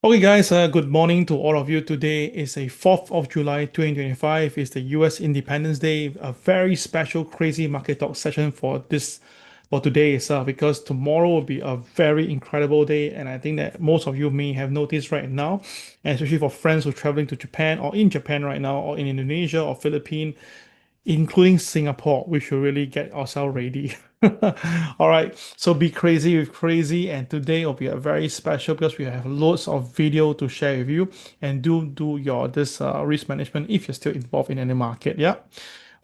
Okay, guys, good morning to all of you. Today is a 4th of July 2025. It's the US Independence Day, a very special crazy market talk session for today itself because tomorrow will be a very incredible day. And I think that most of you may have noticed right now, and especially for friends who are traveling to Japan or in Japan right now or in Indonesia or Philippines, including Singapore. We should really get ourselves ready. All right, so be crazy with crazy, and today will be a very special because we have loads of video to share with you, and do your this risk management if you're still involved in any market. Yeah.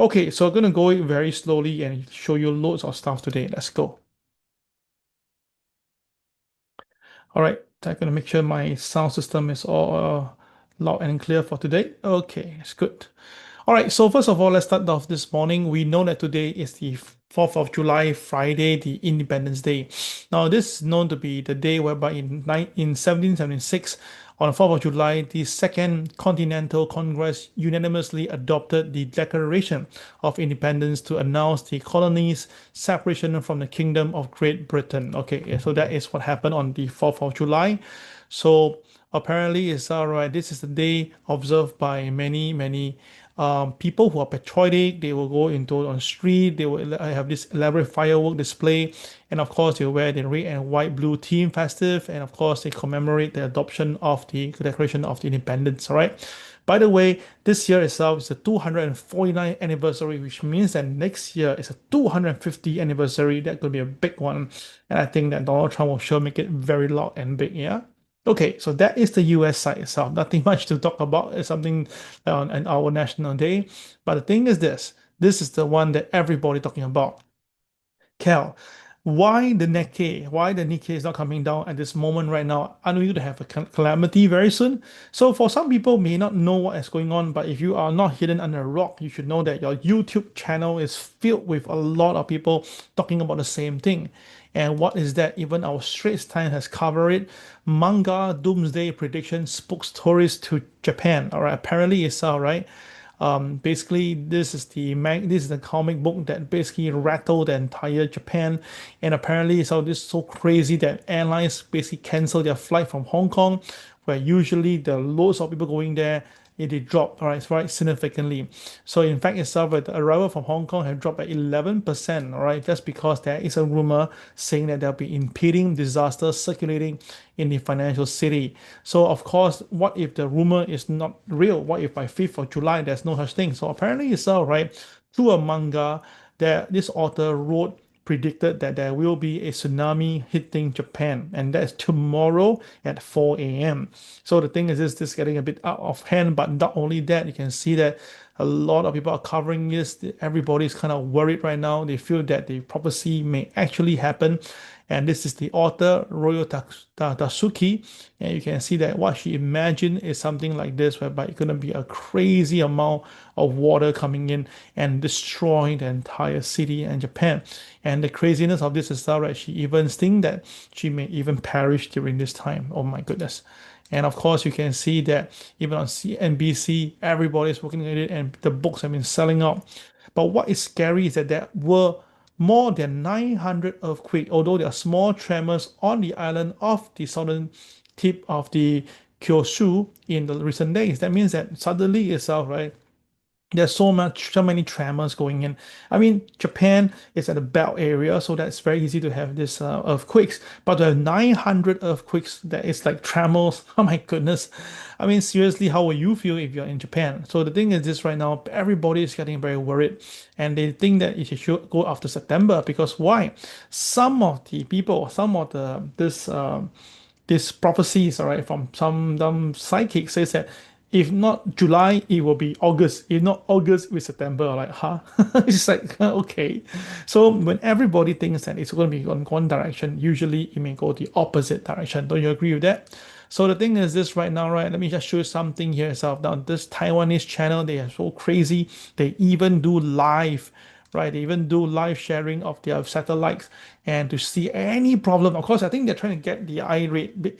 Okay, so I'm gonna go very slowly and show you loads of stuff today. Let's go. All right, I'm gonna make sure my sound system is all loud and clear for today. Okay, it's good. All right, so first of all, let's start off this morning. We know that today is the 4th of July, Friday, the Independence Day. Now, this is known to be the day whereby in 1776, on the 4th of July, the Second Continental Congress unanimously adopted the Declaration of Independence to announce the colony's separation from the Kingdom of Great Britain. Okay, so that is what happened on the 4th of July. So apparently, it's all right. This is the day observed by many people who are patriotic. They will go into on street. They will have this elaborate firework display, and of course they wear the red and white blue theme festive, and of course they commemorate the adoption of the Declaration of the Independence. All right. By the way, this year itself is the 249th anniversary, which means that next year is a 250th anniversary. That could be a big one, and I think that Donald Trump will sure make it very loud and big. Yeah. Okay, so that is the US side itself. Nothing much to talk about. It's something on our National Day. But the thing is this is the one that everybody talking about. Cal, why the Nikkei? Why the Nikkei is not coming down at this moment right now? Aren't we going to have a calamity very soon? So for some people may not know what is going on, but if you are not hidden under a rock, you should know that your YouTube channel is filled with a lot of people talking about the same thing. And what is that? Even our Straits Times has covered it. Manga Doomsday Prediction spooks tourists to Japan. All right, apparently it's all right. Basically, this is the comic book that basically rattled the entire Japan, and apparently it's all this so crazy that airlines basically cancel their flight from Hong Kong, where usually there are loads of people going there. They dropped, all right, it's right significantly. So in fact itself, the arrival from Hong Kong have dropped by 11%, all right. That's because there is a rumor saying that there'll be impending disaster circulating in the financial city. So of course, what if the rumor is not real? What if by 5th of July there's no such thing? So apparently it's all right. Through a manga that this author wrote predicted that there will be a tsunami hitting Japan, and that's tomorrow at 4 a.m. So the thing is, this is getting a bit out of hand, but not only that, you can see that a lot of people are covering this. Everybody is kind of worried right now. They feel that the prophecy may actually happen. And this is the author, Ryo Tatsuki. And you can see that what she imagined is something like this, whereby it's going to be a crazy amount of water coming in and destroying the entire city and Japan. And the craziness of this is that she even thinks that she may even perish during this time. Oh my goodness. And of course, you can see that even on CNBC, everybody's looking at it and the books have been selling out. But what is scary is that there were more than 900 earthquakes, although there are small tremors on the island of the southern tip of the Kyushu in the recent days. That means that suddenly itself, right? There's so many tremors going in. I mean, Japan is at the belt area, so that's very easy to have this earthquakes. But to have 900 earthquakes, that is like tremors. Oh my goodness. I mean, seriously, how will you feel if you're in Japan? So the thing is this right now, everybody is getting very worried, and they think that it should go after September because why? Some of the people, some of the this prophecies, all right, from some psychics says that if not July, it will be August. If not August, with September. Like, huh? It's like, okay. So when everybody thinks that it's going to be on one direction, usually it may go the opposite direction. Don't you agree with that? So the thing is this right now, right? Let me just show you something here itself. Now, this Taiwanese channel, they are so crazy. They even do live, right? They even do live sharing of their satellites and to see any problem. Of course, I think they're trying to get the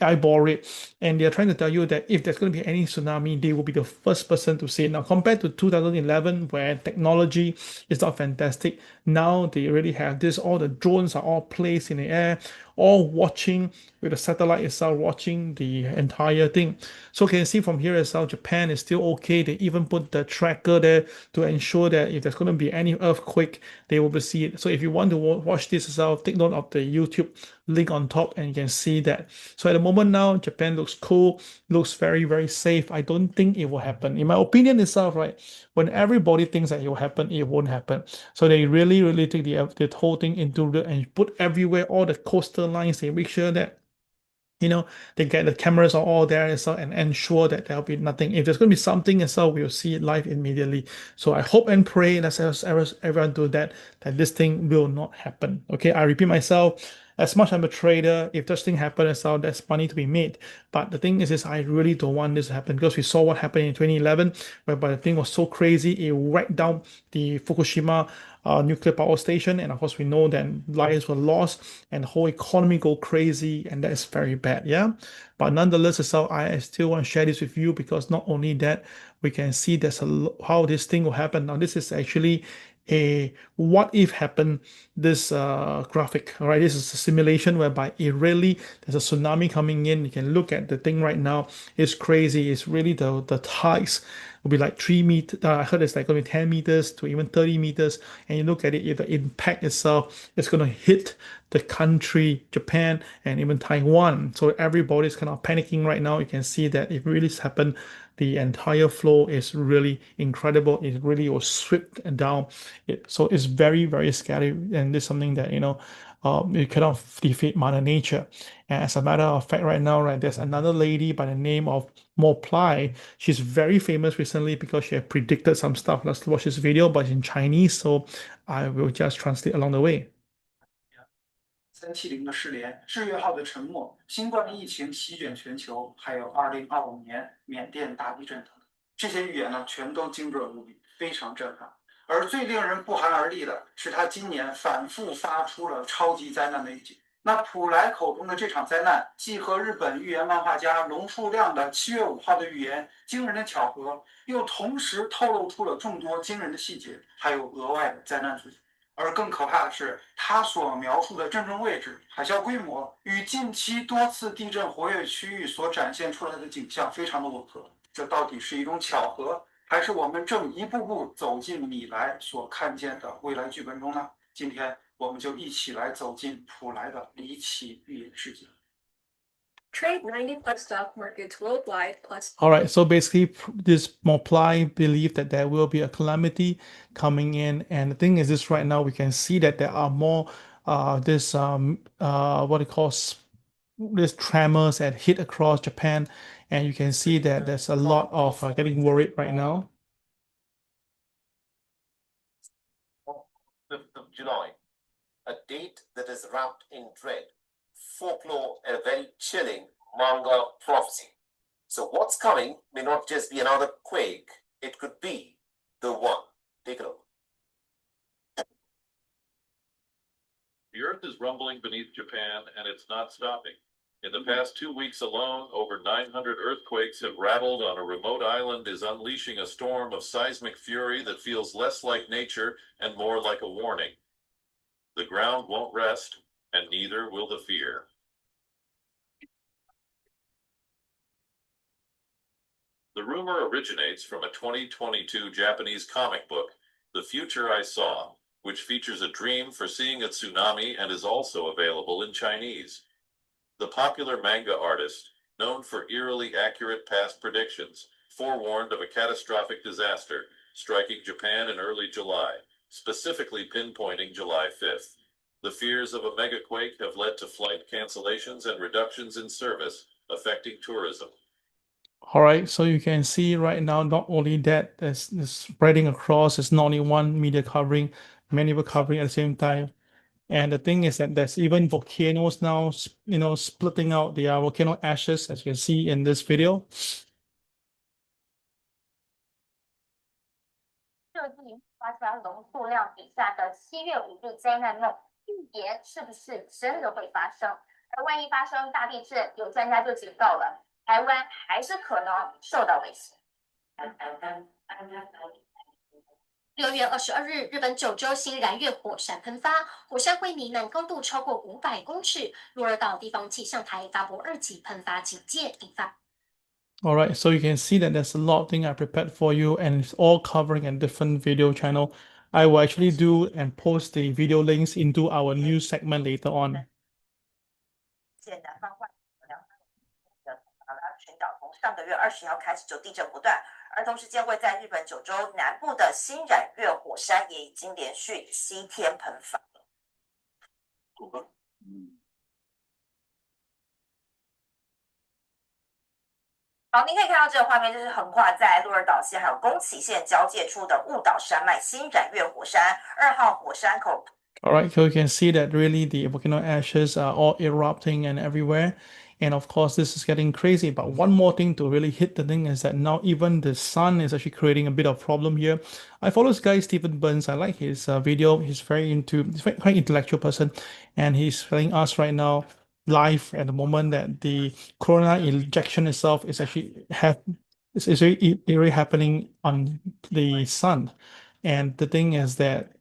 eyeball rate, and they're trying to tell you that if there's going to be any tsunami, they will be the first person to see it. Now, compared to 2011, where technology is not fantastic, now they already have this. All the drones are all placed in the air. all watching with the satellite itself, watching the entire thing. So you can see from here itself, Japan is still okay. They even put the tracker there to ensure that if there's going to be any earthquake, they will see it. So if you want to watch this itself, take note of the YouTube link on top and you can see that. So at the moment now, Japan looks cool, looks very, very safe. I don't think it will happen. In my opinion itself, right, when everybody thinks that it will happen, it won't happen. So they really, really take the whole thing into the and put everywhere, all the coastal lines, they make sure that they get the cameras are all there and so and ensure that there'll be nothing. If there's going to be something and so we'll see it live immediately. So I hope and pray that as everyone do that, that this thing will not happen. Okay, I repeat myself. As much as I'm a trader, if such thing happens and so there's money to be made. But the thing is I really don't want this to happen because we saw what happened in 2011, whereby the thing was so crazy, it whacked down the Fukushima nuclear power station, and of course we know that lives were lost and the whole economy go crazy, and that is very bad. Yeah, but nonetheless, so I still want to share this with you because not only that, we can see how this thing will happen. Now, this is actually a what if happen this graphic. All right, this is a simulation whereby it really there's a tsunami coming in. You can look at the thing right now. It's crazy. It's really the tides will be like 3 meters. I heard it's like going to be 10 meters to even 30 meters. And you look at it, if the impact itself is going to hit the country, Japan, and even Taiwan. So everybody's kind of panicking right now. You can see that if it really happened, the entire flow is really incredible. It really will sweep down. So it's very, very scary. And this is something that, you cannot defeat Mother Nature. And as a matter of fact, right now, right, there's another lady by the name of Mor Plai. She's very famous recently because she had predicted some stuff. Let's watch this video, but it's in Chinese, so I will just translate along the way. 370的失联，日月号的沉没，新冠疫情席卷全球，还有2025年缅甸大地震等等，这些预言呢，全都精准无比，非常震撼。而最令人不寒而栗的是，他今年反复发出了超级灾难的预警。那普莱口中的这场灾难，既和日本预言漫画家龙树亮的7月5号的预言惊人的巧合，又同时透露出了众多惊人的细节，还有额外的灾难资讯。而更可怕的是，他所描述的震中位置、海啸规模与近期多次地震活跃区域所展现出来的景象非常的吻合。这到底是一种巧合，还是我们正一步步走进米莱所看见的未来剧本中呢？今天我们就一起来走进普莱的离奇预言世界。Trade 90+ stock markets worldwide plus. All right, so basically, this Mor Plai believe that there will be a calamity coming in, and the thing is, this right now we can see that there are more this what it calls this tremors that hit across Japan, and you can see that there's a lot of getting worried right now. 5th of July, a date that is wrapped in dread, folklore, and a very chilling manga prophecy. So what's coming may not just be another quake, it could be the one. Take a look. The earth is rumbling beneath Japan, and it's not stopping. In the past 2 weeks alone, over 900 earthquakes have rattled on a remote island, is unleashing a storm of seismic fury that feels less like nature and more like a warning. The ground won't rest, and neither will the fear. The rumor originates from a 2022 Japanese comic book, The Future I Saw, which features a dream for seeing a tsunami and is also available in Chinese. The popular manga artist, known for eerily accurate past predictions, forewarned of a catastrophic disaster striking Japan in early July, specifically pinpointing July 5th. The fears of a megaquake have led to flight cancellations and reductions in service, affecting tourism. All right, so you can see right now, not only that, there's spreading across, it's not only one media covering, many were covering at the same time. And the thing is that there's even volcanoes now, splitting out the volcano ashes, as you can see in this video. 设计发出来龙数量底下的7月5日灾难梦预言是不是真的会发生？而万一发生大地震，有专家就警告了，台湾还是可能受到威胁。6月22日，日本九州新燃月火山喷发，火山灰弥漫高度超过500公尺，鹿儿岛地方气象台发布2级喷发警戒，引发。All right, so you can see that there's a lot of things I prepared for you, and it's all covering a different video channel. I will actually do and post the video links into our news segment later on. 南方外马拉群岛从上个月20号开始就地震不断，而同时间位在日本九州南部的新染月火山也已经连续7天喷发。好，您可以看到这个画面，就是横跨在鹿儿岛县还有宫崎县交界处的雾岛山脉新染月火山2号火山口。All right, so you can see that really the volcano ashes are all erupting and everywhere. And of course, this is getting crazy. But one more thing to really hit the thing is that now even the sun is actually creating a bit of problem here. I follow this guy, Stephen Burns. I like his video. He's quite intellectual person. And he's telling us right now, live at the moment, that the corona injection itself is actually is really happening on the sun. And the thing is that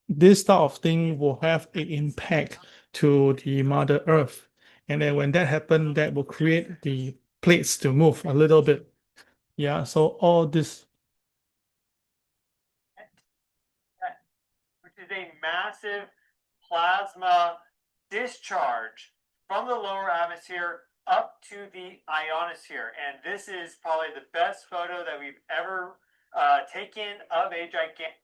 this type of thing will have an impact to the Mother Earth. And then when that happens, that will create the plates to move a little bit. Yeah, so all this. Which is a massive plasma discharge from the lower atmosphere up to the ionosphere. And this is probably the best photo that we've ever taken of a gigantic.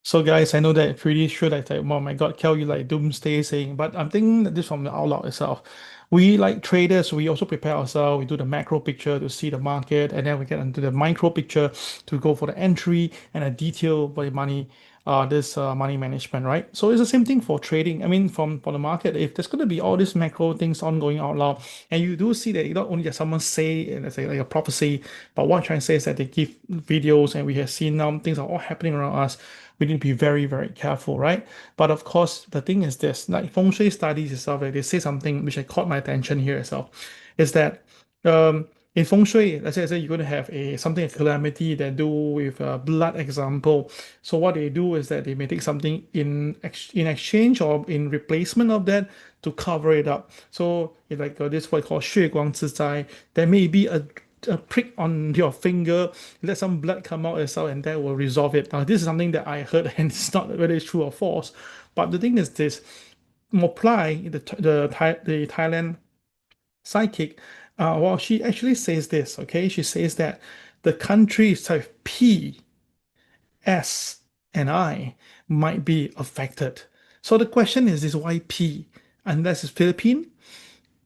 So guys, I know that pretty sure that like, oh my God, Kel, you like doomsday saying, but I'm thinking that this from the outloud itself. We like traders, we also prepare ourselves, we do the macro picture to see the market, and then we get into the micro picture to go for the entry and a detail for the money, money management, right? So it's the same thing for trading. I mean, for the market, if there's going to be all these macro things ongoing out loud, and you do see that you not only that someone say, and let's say like a prophecy, but what I'm trying to say is that they give videos, and we have seen now things are all happening around us. We need to be very, very careful, right? But of course, the thing is this, like feng shui studies itself, like they say something which I caught my attention here itself, is that in feng shui, let's say you're going to have something like calamity that do with a blood example. So what they do is that they may take something in exchange or in replacement of that to cover it up. So if like this what we call 血光之灾, there may be a prick on your finger, let some blood come out as well, and that will resolve it. Now, this is something that I heard, and it's not whether it's true or false. But the thing is this: Mor Plai, the Thailand psychic, well, she actually says this. Okay, she says that the countries type P, S, and I might be affected. So the question is this: why P? Unless it's Philippine,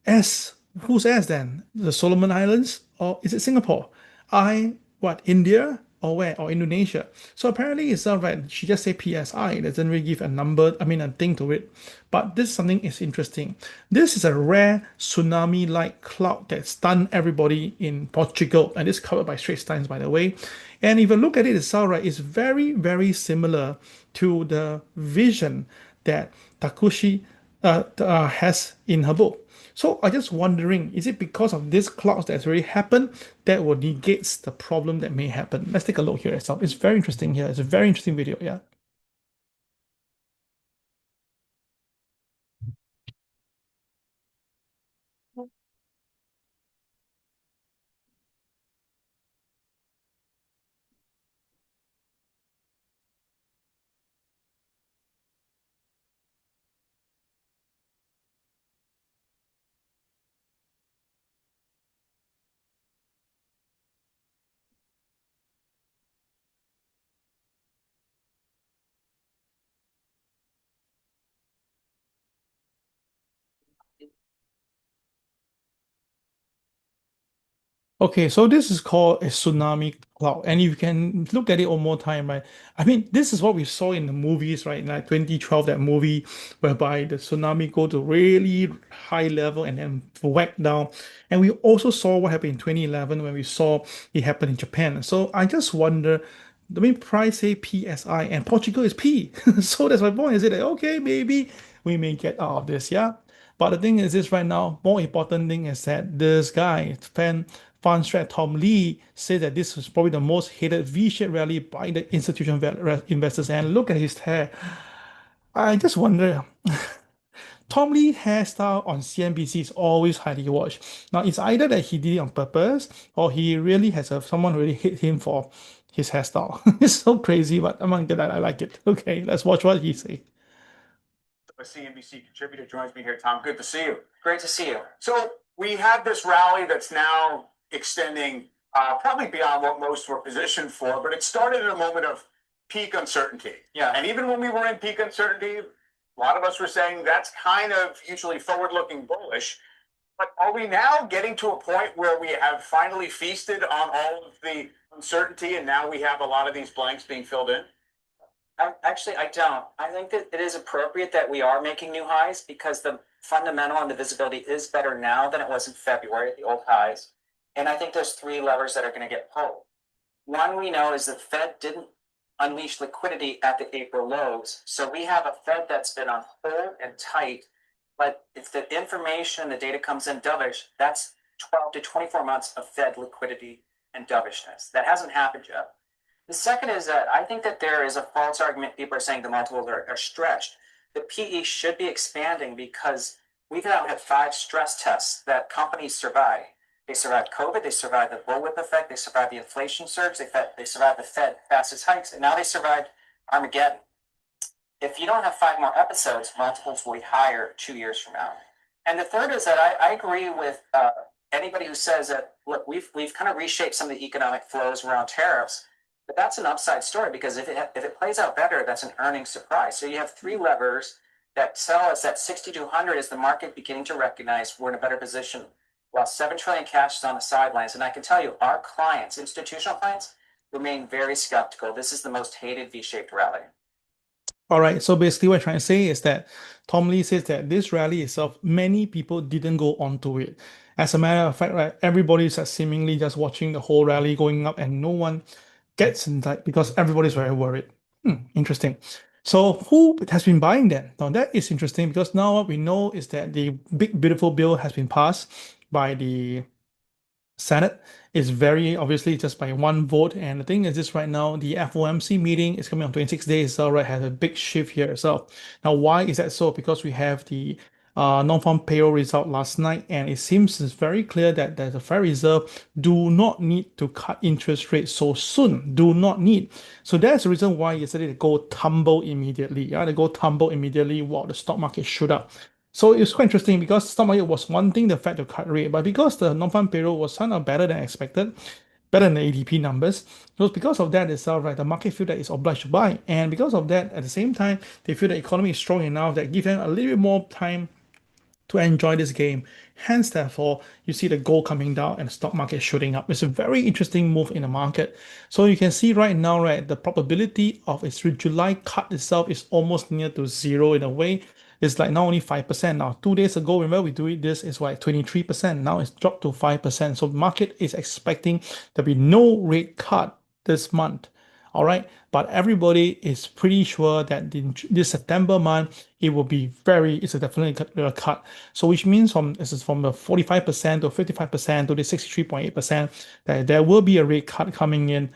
S, who's S then? The Solomon Islands? Or is it Singapore? I, what, India? Or where? Or Indonesia? So apparently it's not right. She just say PSI. It doesn't really give a number, I mean a thing to it. But this something is interesting. This is a rare tsunami-like cloud that stunned everybody in Portugal. And it's covered by Straits Times, by the way. And if you look at it itself, right, it's very, very similar to the vision that Takushi has in her book. So I'm just wondering, is it because of this clouds that's already happened that will negates the problem that may happen? Let's take a look here itself. It's very interesting here. It's a very interesting video, yeah. Okay, so this is called a tsunami cloud, and you can look at it one more time, right? I mean, this is what we saw in the movies, right? Like 2012, that movie whereby the tsunami go to really high level and then whack down. And we also saw what happened in 2011 when we saw it happen in Japan. So I just wonder, I mean, price say PSI and Portugal is P. So that's my point. Is it like, okay, maybe we may get out of this, yeah? But the thing is this right now, more important thing is that this guy, fund strat Tom Lee, says that this is probably the most hated V-shaped rally by the institutional investors. And look at his hair. I just wonder. Tom Lee hairstyle on CNBC is always highly watched. Now, it's either that he did it on purpose or he really has someone really hate him for his hairstyle. It's so crazy, but I'm gonna I like it. Okay, let's watch what he say. A CNBC contributor joins me here. Tom, good to see you. Great to see you. So we have this rally that's now extending probably beyond what most were positioned for, but it started at a moment of peak uncertainty. Yeah. And even when we were in peak uncertainty, a lot of us were saying that's kind of usually forward-looking bullish. But are we now getting to a point where we have finally feasted on all of the uncertainty and now we have a lot of these blanks being filled in? Actually, I don't. I think that it is appropriate that we are making new highs because the fundamental and the visibility is better now than it was in February at the old highs. And I think there's three levers that are going to get pulled. One we know is the Fed didn't unleash liquidity at the April lows. So we have a Fed that's been on hold and tight. But if the information, the data comes in dovish, that's 12 to 24 months of Fed liquidity and dovishness. That hasn't happened yet. The second is that I think that there is a false argument. People are saying the multiples are stretched. The PE should be expanding because we've now had 5 stress tests that companies survive. They survived COVID, they survived the bullwhip effect, they survived the inflation surge, they survived the Fed fastest hikes, and now they survived Armageddon. If you don't have 5 more episodes, multiples will be higher 2 years from now. And the third is that I agree with anybody who says that, look, we've kind of reshaped some of the economic flows around tariffs, but that's an upside story because if it plays out better, that's an earnings surprise. So you have 3 levers that tell us that 6,200 is the market beginning to recognize we're in a better position while 7 trillion cash is on the sidelines. And I can tell you, our clients, institutional clients, remain very skeptical. This is the most hated V-shaped rally. All right, so basically what I'm trying to say is that Tom Lee says that this rally itself, many people didn't go onto it. As a matter of fact, right, everybody's seemingly just watching the whole rally going up and no one gets inside because everybody's very worried. Interesting. So who has been buying then? Now that is interesting because now what we know is that the big beautiful bill has been passed by the Senate. Is very obviously just by 1 vote. And the thing is this right now, the FOMC meeting is coming on 26 days, so right, has a big shift here. So now why is that so? Because we have the non-farm payroll result last night, and it seems it's very clear that the Federal Reserve do not need to cut interest rates so soon. Do not need. So that's the reason why yesterday they go tumble immediately. Yeah, they go tumble immediately while the stock market shoot up. So it's quite interesting because stock market was wanting the Fed to cut rate, but because the non-farm payroll was kind of better than expected, better than the ADP numbers, so because of that itself, right, the market feel that it's obliged to buy, and because of that, at the same time, they feel the economy is strong enough that give them a little bit more time to enjoy this game. Hence, therefore, you see the gold coming down and the stock market shooting up. It's a very interesting move in the market. So you can see right now, right, the probability of its July cut itself is almost near to 0 in a way. It's like now only 5%. Now, 2 days ago, remember we do this, it's like 23%. Now it's dropped to 5%. So the market is expecting there be no rate cut this month. All right, but everybody is pretty sure that in this September month it will be it's a definitely a cut. So which means from the 45% to 55% to the 63.8% that there will be a rate cut coming in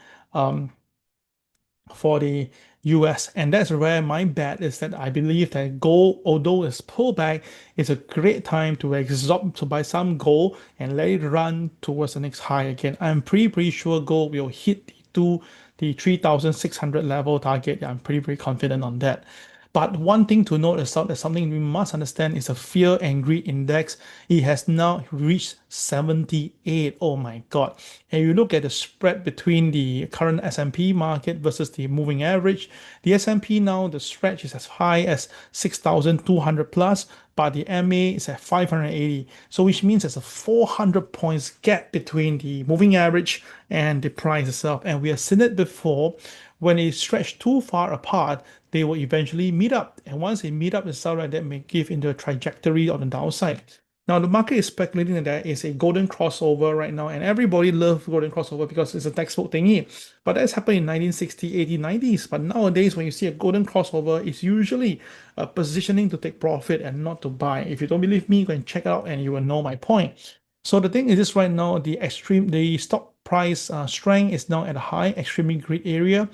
for the US, and that's where my bet is that I believe that gold, although it's pulled back, is a great time to buy some gold and let it run towards the next high again. I'm pretty sure gold will hit the 3,600 level target. I'm pretty confident on that. But one thing to note is that something we must understand is a fear and greed index. It has now reached 78. Oh my God. And you look at the spread between the current S&P market versus the moving average. The S&P now, the stretch is as high as 6,200 plus, but the MA is at 580. So which means there's a 400 points gap between the moving average and the price itself. And we have seen it before. When they stretch too far apart, they will eventually meet up. And once they meet up itself, right, that may give into a trajectory on the downside. Now, the market is speculating that there is a golden crossover right now, and everybody loves golden crossover because it's a textbook thingy. But that's happened in 1960, 80, 90s. But nowadays, when you see a golden crossover, it's usually a positioning to take profit and not to buy. If you don't believe me, go and check it out and you will know my point. So the thing is this right now, the stock price strength is now at a high, extremely great area.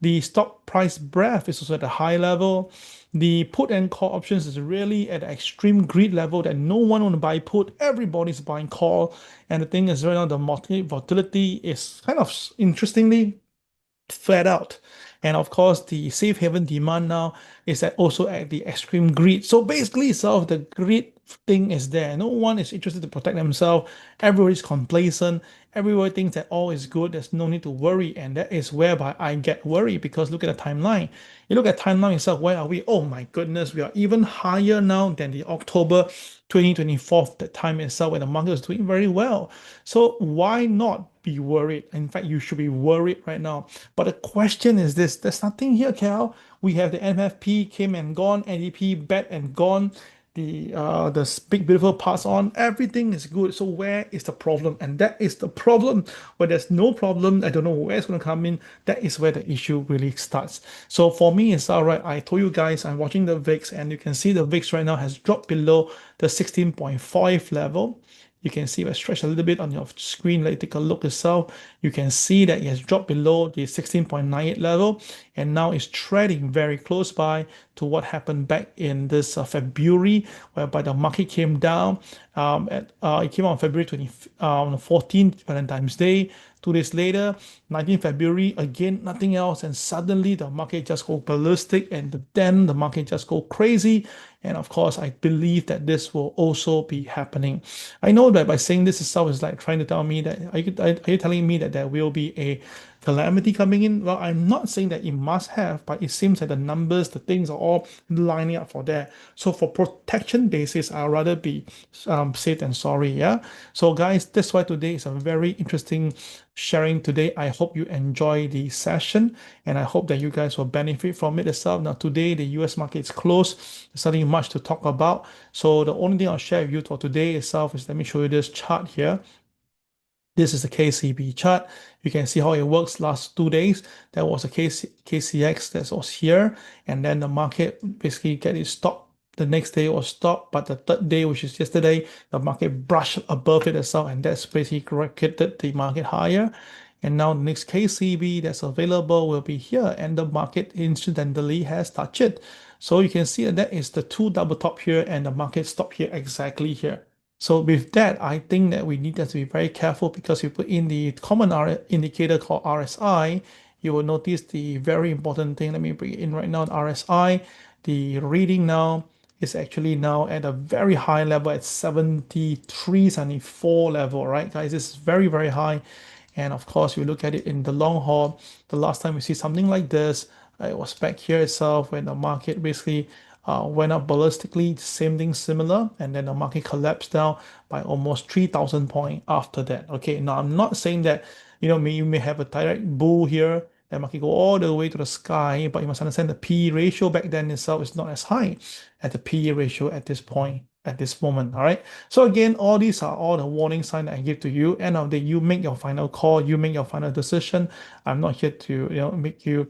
The stock price breadth is also at a high level. The put and call options is really at an extreme greed level that no one want to buy put, everybody's buying call. And the thing is right now the market volatility is kind of interestingly flat out. And of course, the safe haven demand now is also at the extreme greed. So basically, the greed thing is there. No one is interested to protect themselves. Everybody's complacent. Everybody thinks that all is good. There's no need to worry. And that is whereby I get worried because look at the timeline. You look at timeline itself, where are we? Oh my goodness, we are even higher now than the October 2024, that time itself when the market is doing very well. So why not be worried? In fact, you should be worried right now. But the question is this, there's nothing here, Cal. We have the MFP came and gone, NDP back and gone, the big beautiful parts on, everything is good. So where is the problem? And that is the problem. Where there's no problem, I don't know where it's going to come in. That is where the issue really starts. So for me, it's all right. I told you guys I'm watching the VIX, and you can see the VIX right now has dropped below the 16.5 level. You can see if I stretch a little bit on your screen, let you take a look yourself. You can see that it has dropped below the 16.98 level, and now it's trading very close by to what happened back in this February, whereby the market came down. It came out on February 14th, Valentine's Day. 2 days later, 19th February, again, nothing else. And suddenly the market just go ballistic, and then the market just go crazy. And of course, I believe that this will also be happening. I know that by saying this itself is like trying to tell me that, are you telling me that there will be a calamity coming in? Well, I'm not saying that it must have, but it seems that the numbers, the things are all lining up for that. So for protection basis, I'd rather be safe than sorry. Yeah. So guys, that's why today is a very interesting sharing today. I hope you enjoy the session, and I hope that you guys will benefit from it itself. Now today the US market is closed. There's nothing much to talk about. So the only thing I'll share with you for today itself is, let me show you this chart here. This is the KCB chart. You can see how it works last 2 days. There was a KCX that was here, and then the market basically get it stopped. The next day was stopped, but the third day, which is yesterday, the market brushed above it itself, and that's basically corrected the market higher. And now the next KCB that's available will be here, and the market incidentally has touched it. So you can see that is the two double top here, and the market stopped here exactly here. So with that, I think that we need to be very careful, because we put in the common indicator called RSI. You will notice the very important thing. Let me bring it in right now. RSI, the reading now is actually now at a very high level at 73, 74 level, right, guys? This is very, very high. And of course, you look at it in the long haul, the last time we see something like this, it was back here itself when the market basically went up ballistically, same thing similar, and then the market collapsed down by almost 3,000 points after that. Okay, now I'm not saying that, you may have a direct bull here, that market go all the way to the sky, but you must understand the PE ratio back then itself is not as high as the PE ratio at this point, at this moment. All right. So again, all these are all the warning signs that I give to you. End of the day, you make your final call, you make your final decision. I'm not here to make you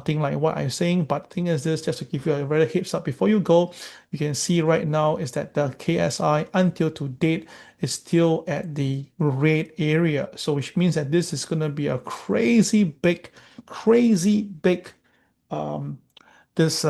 think like what I'm saying, but the thing is this, just to give you a very heads up before you go, you can see right now is that the KSI until to date is still at the red area. So which means that this is going to be a crazy big this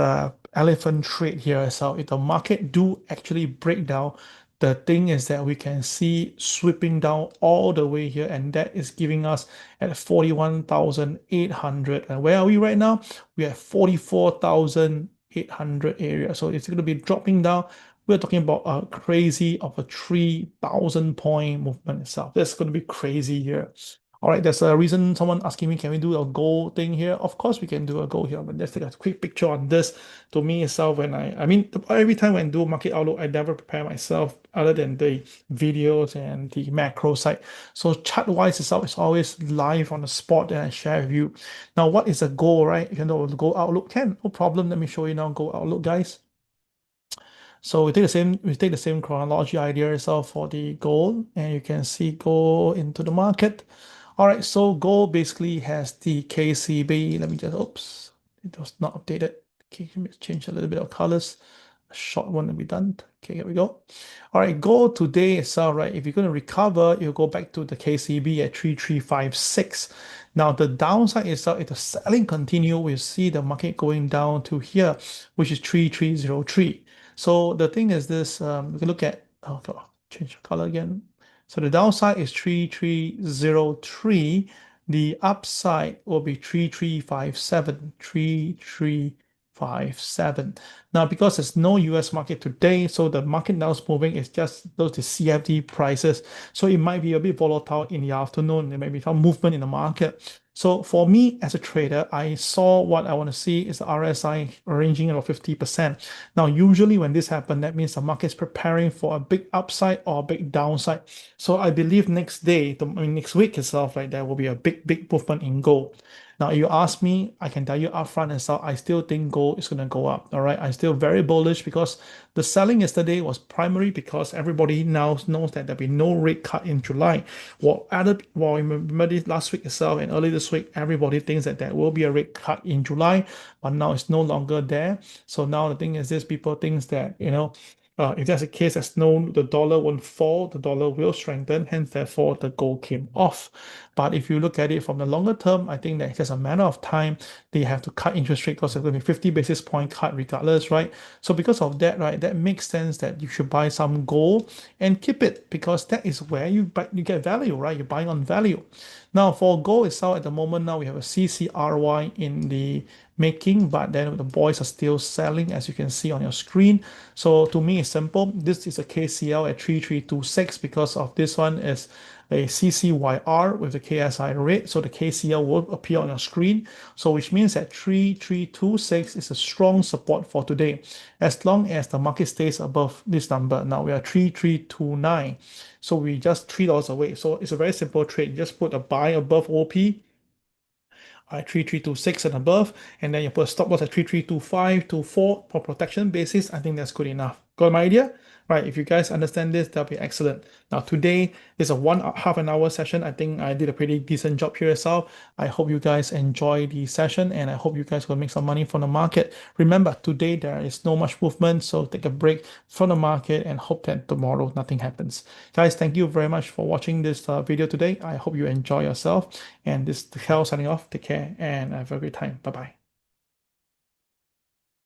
elephant trade here. So if the market do actually break down, the thing is that we can see sweeping down all the way here, and that is giving us at 41,800. And where are we right now? We are 44,800 area. So it's going to be dropping down. We're talking about a crazy of a 3,000 point movement itself. That's going to be crazy here. All right, there's a reason someone asking me, can we do a gold thing here? Of course we can do a gold here, but let's take a quick picture on this. To me itself, when I mean, every time when I do market outlook, I never prepare myself other than the videos and the macro side. So chart-wise itself is always live on the spot that I share with you. Now, what is a goal, right? You can do a gold outlook, no problem. Let me show you now gold outlook, guys. So we take the same chronology idea itself for the gold, and you can see gold into the market. All right, so gold basically has the KCB. Let me just, oops, it was not updated. Okay, let me change a little bit of colors. A short one will be done. Okay, here we go. All right, gold today itself, right? If you're going to recover, you go back to the KCB at 3356. Now, the downside itself, if the selling continue, we'll see the market going down to here, which is 3303. So the thing is this, we can look at, oh God, change the color again. So the downside is 3303. The upside will be 3357, 3357. Now, because there's no US market today, so the market now is moving, it's just those the CFD prices. So it might be a bit volatile in the afternoon. There may be some movement in the market. So for me as a trader, I saw what I want to see is the RSI ranging about 50%. Now, usually when this happens, that means the market is preparing for a big upside or a big downside. So I believe next day, next week itself, like there will be a big movement in gold. Now, you ask me, I can tell you upfront and so I still think gold is going to go up. All right, I'm still very bullish because the selling yesterday was primary because everybody now knows that there'll be no rate cut in July. Remember this last week itself and early this week, everybody thinks that there will be a rate cut in July, but now it's no longer there. So now the thing is this, people think that, if that's the case, as known, the dollar won't fall, the dollar will strengthen, hence therefore the gold came off. But if you look at it from the longer term, I think that it's just a matter of time they have to cut interest rate because there's going to be 50 basis point cut regardless, right? So because of that, right, that makes sense that you should buy some gold and keep it because that is where you get value, right? You're buying on value. Now for gold itself at the moment, now we have a CCRY in the making, but then the boys are still selling as you can see on your screen. So to me, it's simple. This is a KCL at 3326 because of this one is a CCYR with the KSI rate. So the KCL will appear on your screen. So which means that 3326 is a strong support for today, as long as the market stays above this number. Now we are 3329. So we just $3 away. So it's a very simple trade. You just put a buy above OP, 3326 and above, and then you put a stop loss at 3325 to 4 for protection basis. I think that's good enough. Got my idea? Right, if you guys understand this, that'll be excellent. Now today is a half an hour session. I think I did a pretty decent job here yourself. I hope you guys enjoy the session and I hope you guys will make some money from the market. Remember, today there is no much movement, so take a break from the market and hope that tomorrow nothing happens. Guys, thank you very much for watching this video today. I hope you enjoy yourself. And this is Kel signing off. Take care and have a great time. Bye-bye.